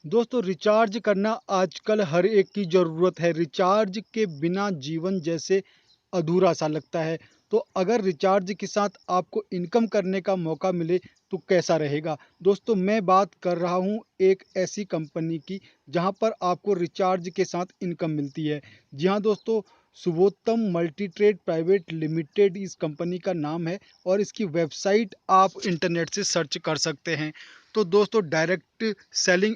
दोस्तों रिचार्ज करना आजकल हर एक की ज़रूरत है। रिचार्ज के बिना जीवन जैसे अधूरा सा लगता है। तो अगर रिचार्ज के साथ आपको इनकम करने का मौका मिले तो कैसा रहेगा? दोस्तों मैं बात कर रहा हूँ एक ऐसी कंपनी की जहाँ पर आपको रिचार्ज के साथ इनकम मिलती है। जी हाँ दोस्तों, शुभोत्तम मल्टी ट्रेड प्राइवेट लिमिटेड इस कंपनी का नाम है और इसकी वेबसाइट आप इंटरनेट से सर्च कर सकते हैं। तो दोस्तों डायरेक्ट सेलिंग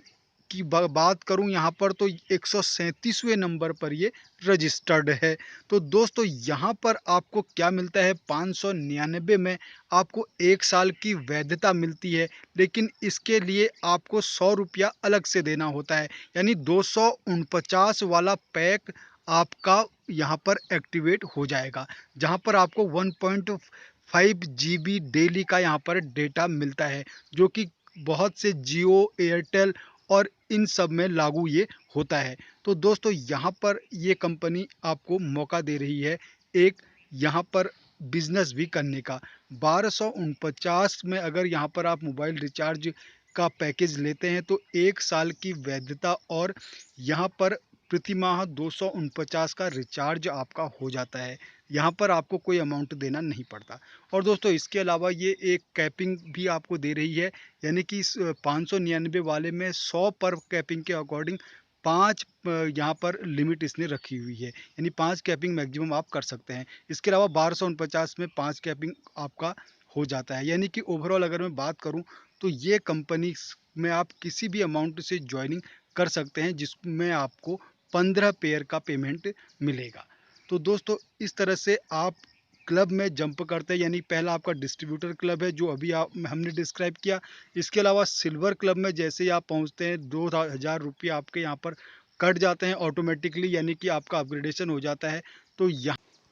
की बात करूं यहाँ पर तो 137वें नंबर पर ये रजिस्टर्ड है। तो दोस्तों यहाँ पर आपको क्या मिलता है, 599 में आपको 1 साल की वैधता मिलती है। लेकिन इसके लिए आपको 100 रुपया अलग से देना होता है, यानी 249 वाला पैक आपका यहाँ पर एक्टिवेट हो जाएगा, जहाँ पर आपको 1.5 GB डेली का यहाँ पर डेटा मिलता है, जो कि बहुत से जियो, एयरटेल और इन सब में लागू ये होता है। तो दोस्तों यहाँ पर ये कंपनी आपको मौका दे रही है एक यहाँ पर बिजनेस भी करने का। 1249 में अगर यहाँ पर आप मोबाइल रिचार्ज का पैकेज लेते हैं तो 1 साल की वैधता और यहाँ पर प्रति माह 249 का रिचार्ज आपका हो जाता है। यहाँ पर आपको कोई अमाउंट देना नहीं पड़ता। और दोस्तों इसके अलावा ये एक कैपिंग भी आपको दे रही है, यानी कि इस 599 वाले में 100 पर कैपिंग के अकॉर्डिंग 5 यहाँ पर लिमिट इसने रखी हुई है, यानी 5 कैपिंग मैक्सिमम आप कर सकते हैं। इसके अलावा 1249 में 5 कैपिंग आपका हो जाता है, यानी कि ओवरऑल अगर मैं बात करूं तो ये कंपनी में आप किसी भी अमाउंट से ज्वाइनिंग कर सकते हैं, जिसमें आपको 15 पेयर का पेमेंट मिलेगा। तो दोस्तों इस तरह से आप क्लब में जंप करते हैं, यानी पहला आपका डिस्ट्रीब्यूटर क्लब है जो अभी आप हमने डिस्क्राइब किया। इसके अलावा सिल्वर क्लब में जैसे ही आप पहुंचते हैं 2000 रुपये आपके यहाँ पर कट जाते हैं ऑटोमेटिकली, यानी कि आपका अपग्रेडेशन हो जाता है। तो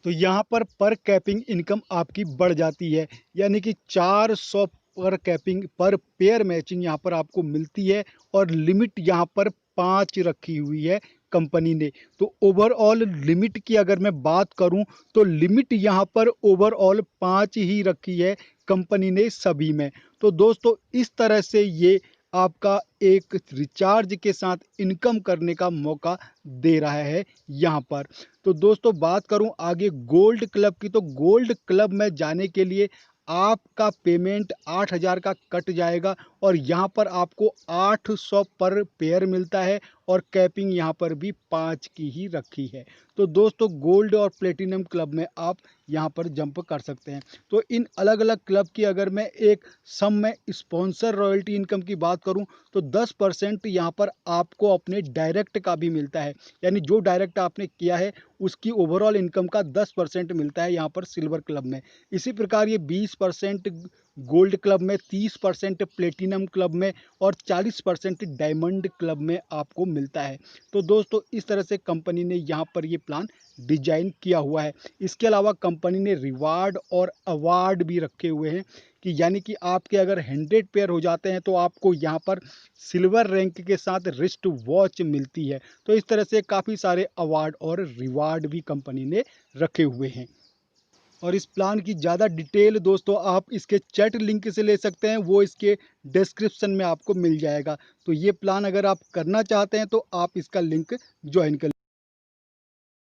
यहाँ पर कैपिंग इनकम आपकी बढ़ जाती है, यानी कि 400 पर कैपिंग पर पेयर मैचिंग यहाँ पर आपको मिलती है और लिमिट यहाँ पर 5 रखी हुई है कंपनी ने। तो ओवरऑल लिमिट की अगर मैं बात करूं तो लिमिट यहाँ पर ओवरऑल 5 ही रखी है कंपनी ने सभी में। तो दोस्तों इस तरह से ये आपका एक रिचार्ज के साथ इनकम करने का मौका दे रहा है यहाँ पर। तो दोस्तों बात करूं आगे गोल्ड क्लब की, तो गोल्ड क्लब में जाने के लिए आपका पेमेंट 8000 का कट जाएगा और यहाँ पर आपको 800 पर पेयर मिलता है और कैपिंग यहाँ पर भी 5 की ही रखी है। तो दोस्तों गोल्ड और प्लेटिनम क्लब में आप यहाँ पर जंप कर सकते हैं। तो इन अलग अलग क्लब की अगर मैं एक सम में स्पॉन्सर रॉयल्टी इनकम की बात करूं तो 10% यहाँ पर आपको अपने डायरेक्ट का भी मिलता है, यानी जो डायरेक्ट आपने किया है उसकी ओवरऑल इनकम का 10% मिलता है यहाँ पर सिल्वर क्लब में। इसी प्रकार ये 20% गोल्ड क्लब में, 30% प्लेटिनम क्लब में और 40% डायमंड क्लब में आपको मिलता है। तो दोस्तों इस तरह से कंपनी ने यहाँ पर ये प्लान डिजाइन किया हुआ है। इसके अलावा कंपनी ने रिवार्ड और अवार्ड भी रखे हुए हैं कि यानी कि आपके अगर 100 पेयर हो जाते हैं तो आपको यहाँ पर सिल्वर रैंक के साथ रिस्ट वॉच मिलती है। तो इस तरह से काफ़ी सारे अवार्ड और रिवार्ड भी कंपनी ने रखे हुए हैं। और इस प्लान की ज़्यादा डिटेल दोस्तों आप इसके चैट लिंक से ले सकते हैं, वो इसके डिस्क्रिप्शन में आपको मिल जाएगा। तो ये प्लान अगर आप करना चाहते हैं तो आप इसका लिंक ज्वाइन कर